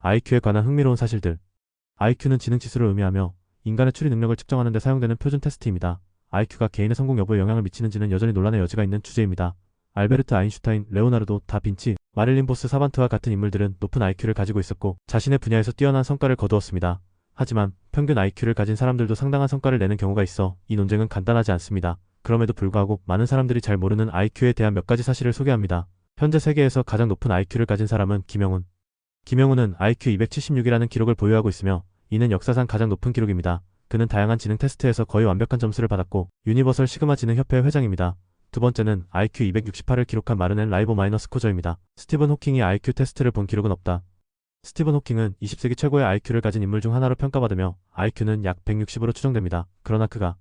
IQ에 관한 흥미로운 사실들. IQ는 지능지수를 의미하며 인간의 추리 능력을 측정하는 데 사용되는 표준 테스트입니다. IQ가 개인의 성공 여부에 영향을 미치는지는 여전히 논란의 여지가 있는 주제입니다. 알베르트 아인슈타인, 레오나르도 다빈치, 마릴린 보스 사반트와 같은 인물들은 높은 IQ를 가지고 있었고 자신의 분야에서 뛰어난 성과를 거두었습니다. 하지만 평균 IQ를 가진 사람들도 상당한 성과를 내는 경우가 있어 이 논쟁은 간단하지 않습니다. 그럼에도 불구하고 많은 사람들이 잘 모르는 IQ에 대한 몇 가지 사실을 소개합니다. 현재 세계에서 가장 높은 IQ를 가진 사람은 김영훈. 김영훈은 IQ 276이라는 기록을 보유하고 있으며 이는 역사상 가장 높은 기록입니다. 그는 다양한 지능 테스트에서 거의 완벽한 점수를 받았고 유니버설 시그마 지능협회 회장입니다. 두 번째는 IQ 268을 기록한 마르넨 라이보 마이너스 코저입니다. 스티븐 호킹이 IQ 테스트를 본 기록은 없다. 스티븐 호킹은 20세기 최고의 IQ를 가진 인물 중 하나로 평가받으며 IQ는 약 160으로 추정됩니다. 그러나 그가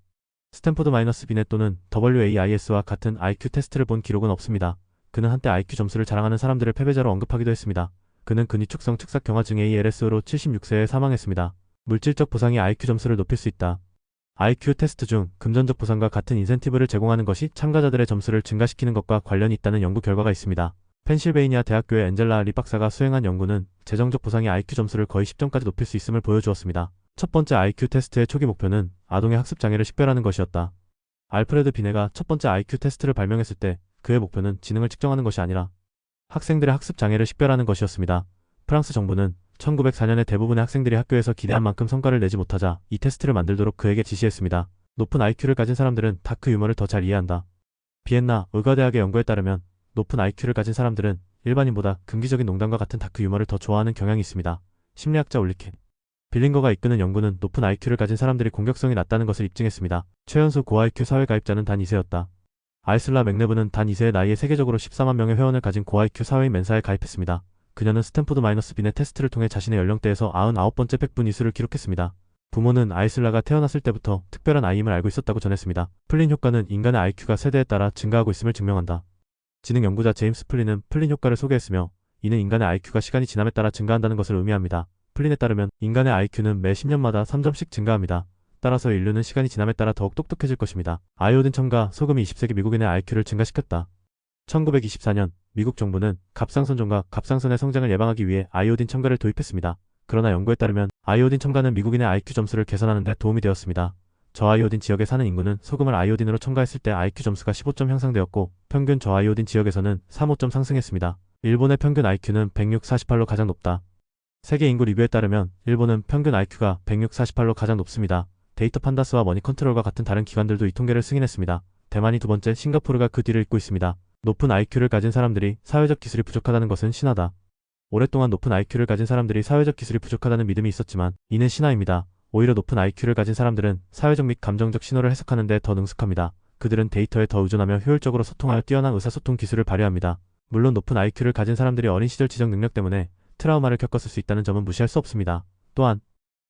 스탠포드 마이너스 비넷 또는 WAIS와 같은 IQ 테스트를 본 기록은 없습니다. 그는 한때 IQ 점수를 자랑하는 사람들을 패배자로 언급하기도 했습니다. 그는 근위축성 측삭 경화증 ALS로 76세에 사망했습니다. 물질적 보상이 IQ 점수를 높일 수 있다. IQ 테스트 중 금전적 보상과 같은 인센티브를 제공하는 것이 참가자들의 점수를 증가시키는 것과 관련이 있다는 연구 결과가 있습니다. 펜실베이니아 대학교의 엔젤라 리 박사가 수행한 연구는 재정적 보상이 IQ 점수를 거의 10점까지 높일 수 있음을 보여주었습니다. 첫 번째 IQ 테스트의 초기 목표는 아동의 학습 장애를 식별하는 것이었다. 알프레드 비네가 첫 번째 IQ 테스트를 발명했을 때 그의 목표는 지능을 측정하는 것이 아니라 학생들의 학습 장애를 식별하는 것이었습니다. 프랑스 정부는 1904년에 대부분의 학생들이 학교에서 기대한 만큼 성과를 내지 못하자 이 테스트를 만들도록 그에게 지시했습니다. 높은 IQ를 가진 사람들은 다크 유머를 더 잘 이해한다. 비엔나 의과대학의 연구에 따르면 높은 IQ를 가진 사람들은 일반인보다 금기적인 농담과 같은 다크 유머를 더 좋아하는 경향이 있습니다. 심리학자 올리케 빌링거가 이끄는 연구는 높은 IQ를 가진 사람들이 공격성이 낮다는 것을 입증했습니다. 최연소 고IQ 사회 가입자는 단 2세였다. 아이슬라 맥네브는 단 2세의 나이에 세계적으로 14만 명의 회원을 가진 고IQ 사회인 멘사에 가입했습니다. 그녀는 스탠포드 마이너스 비넷 테스트를 통해 자신의 연령대에서 99번째 백분 이수를 기록했습니다. 부모는 아이슬라가 태어났을 때부터 특별한 아이임을 알고 있었다고 전했습니다. 플린 효과는 인간의 IQ가 세대에 따라 증가하고 있음을 증명한다. 지능 연구자 제임스 플린은 플린 효과를 소개했으며 이는 인간의 IQ가 시간이 지남에 따라 증가한다는 것을 의미합니다. 플린에 따르면 인간의 IQ는 매 10년마다 3점씩 증가합니다. 따라서 인류는 시간이 지남에 따라 더욱 똑똑해질 것입니다. 아이오딘 첨가 소금이 20세기 미국인의 IQ를 증가시켰다. 1924년 미국 정부는 갑상선종과 갑상선의 성장을 예방하기 위해 아이오딘 첨가를 도입했습니다. 그러나 연구에 따르면 아이오딘 첨가는 미국인의 IQ 점수를 개선하는 데 도움이 되었습니다. 저아이오딘 지역에 사는 인구는 소금을 아이오딘으로 첨가했을 때 IQ 점수가 15점 향상되었고 평균 저아이오딘 지역에서는 35점 상승했습니다. 일본의 평균 IQ는 106/48로 가장 높다. 세계 인구 리뷰에 따르면 일본은 평균 IQ가 106/48로 가장 높습니다. 데이터 판다스와 머니 컨트롤과 같은 다른 기관들도 이 통계를 승인했습니다. 대만이 두 번째, 싱가포르가 그 뒤를 잇고 있습니다. 높은 IQ를 가진 사람들이 사회적 기술이 부족하다는 것은 신화다. 오랫동안 높은 IQ를 가진 사람들이 사회적 기술이 부족하다는 믿음이 있었지만 이는 신화입니다. 오히려 높은 IQ를 가진 사람들은 사회적 및 감정적 신호를 해석하는 데 더 능숙합니다. 그들은 데이터에 더 의존하며 효율적으로 소통하여 뛰어난 의사소통 기술을 발휘합니다. 물론 높은 IQ를 가진 사람들이 어린 시절 지적 능력 때문에 트라우마를 겪었을 수 있다는 점은 무시할 수 없습니다. 또한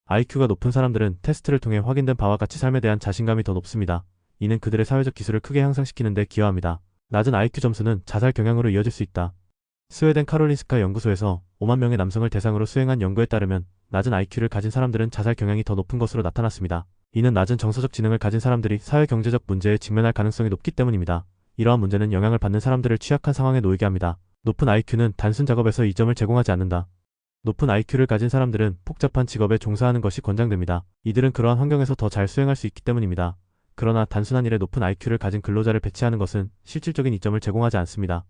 IQ가 높은 사람들은 테스트를 통해 확인된 바와 같이 삶에 대한 자신감이 더 높습니다. 이는 그들의 사회적 기술을 크게 향상시키는 데 기여합니다. 낮은 IQ 점수는 자살 경향으로 이어질 수 있다. 스웨덴 카롤린스카 연구소에서 5만 명의 남성을 대상으로 수행한 연구에 따르면 낮은 IQ를 가진 사람들은 자살 경향이 더 높은 것으로 나타났습니다. 이는 낮은 정서적 지능을 가진 사람들이 사회 경제적 문제에 직면할 가능성이 높기 때문입니다. 이러한 문제는 영향을 받는 사람들을 취약한 상황에 놓이게 합니다. 높은 IQ는 단순 작업에서 이점을 제공하지 않는다. 높은 IQ를 가진 사람들은 복잡한 직업에 종사하는 것이 권장됩니다. 이들은 그러한 환경에서 더 잘 수행할 수 있기 때문입니다. 그러나 단순한 일에 높은 IQ를 가진 근로자를 배치하는 것은 실질적인 이점을 제공하지 않습니다.